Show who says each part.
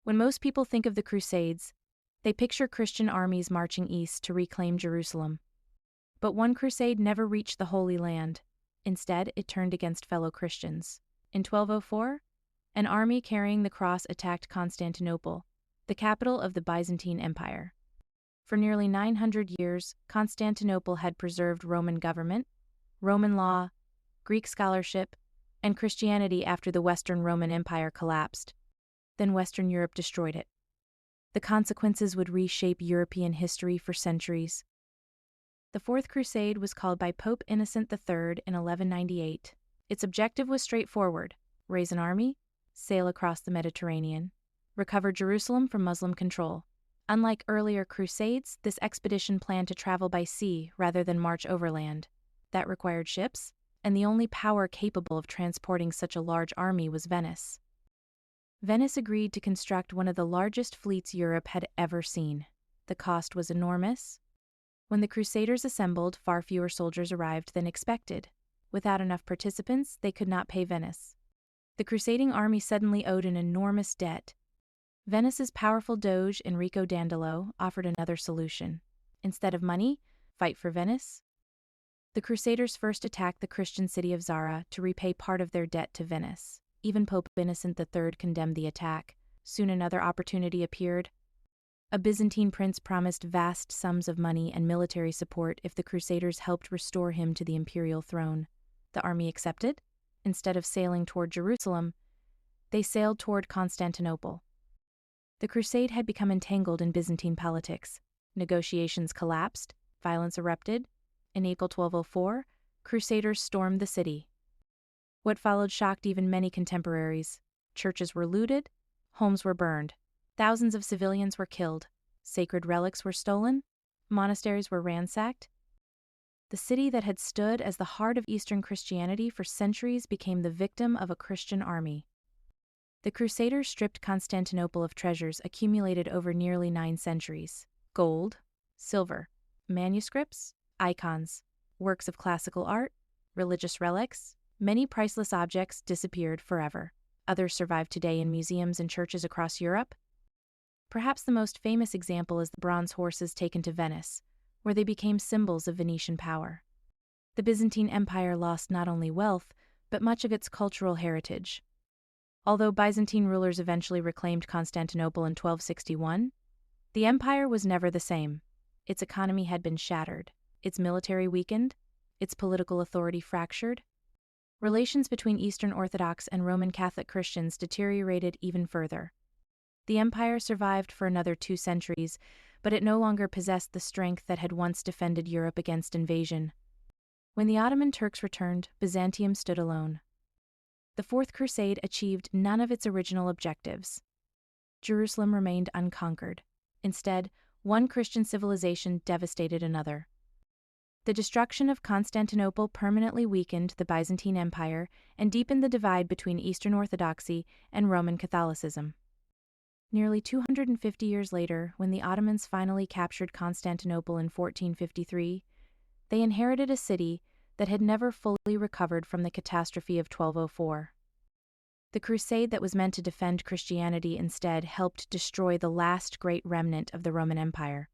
Speaker 1: When most people think of the Crusades, they picture Christian armies marching east to reclaim Jerusalem. But one crusade never reached the Holy Land. Instead, it turned against fellow Christians. In 1204, an army carrying the cross attacked Constantinople, the capital of the Byzantine Empire. For nearly 900 years, Constantinople had preserved Roman government, Roman law, Greek scholarship, and Christianity after the Western Roman Empire collapsed. Then Western Europe destroyed it. The consequences would reshape European history for centuries. The Fourth Crusade was called by Pope Innocent III in 1198. Its objective was straightforward: raise an army, sail across the Mediterranean, recover Jerusalem from Muslim control. Unlike earlier crusades, this expedition planned to travel by sea rather than march overland. That required ships, and the only power capable of transporting such a large army was Venice. Venice agreed to construct one of the largest fleets Europe had ever seen. The cost was enormous. When the Crusaders assembled, far fewer soldiers arrived than expected. Without enough participants, they could not pay Venice. The crusading army suddenly owed an enormous debt. Venice's powerful doge, Enrico Dandolo, offered another solution. Instead of money, fight for Venice. The Crusaders first attacked the Christian city of Zara to repay part of their debt to Venice. Even Pope Innocent III condemned the attack. Soon another opportunity appeared. A Byzantine prince promised vast sums of money and military support if the Crusaders helped restore him to the imperial throne. The army accepted. Instead of sailing toward Jerusalem, they sailed toward Constantinople. The crusade had become entangled in Byzantine politics. Negotiations collapsed, violence erupted. In April 1204, Crusaders stormed the city. What followed shocked even many contemporaries. Churches were looted, homes were burned, thousands of civilians were killed, sacred relics were stolen, monasteries were ransacked. The city that had stood as the heart of Eastern Christianity for centuries became the victim of a Christian army. The Crusaders stripped Constantinople of treasures accumulated over nearly 9 centuries: gold, silver, manuscripts, icons, works of classical art, religious relics. Many priceless objects disappeared forever. Others survive today in museums and churches across Europe. Perhaps the most famous example is the bronze horses taken to Venice, where they became symbols of Venetian power. The Byzantine Empire lost not only wealth, but much of its cultural heritage. Although Byzantine rulers eventually reclaimed Constantinople in 1261, the empire was never the same. Its economy had been shattered, its military weakened, its political authority fractured. Relations between Eastern Orthodox and Roman Catholic Christians deteriorated even further. The empire survived for another 2 centuries, but it no longer possessed the strength that had once defended Europe against invasion. When the Ottoman Turks returned, Byzantium stood alone. The Fourth Crusade achieved none of its original objectives. Jerusalem remained unconquered. Instead, one Christian civilization devastated another. The destruction of Constantinople permanently weakened the Byzantine Empire and deepened the divide between Eastern Orthodoxy and Roman Catholicism. Nearly 250 years later, when the Ottomans finally captured Constantinople in 1453, they inherited a city that had never fully recovered from the catastrophe of 1204. The crusade that was meant to defend Christianity instead helped destroy the last great remnant of the Roman Empire.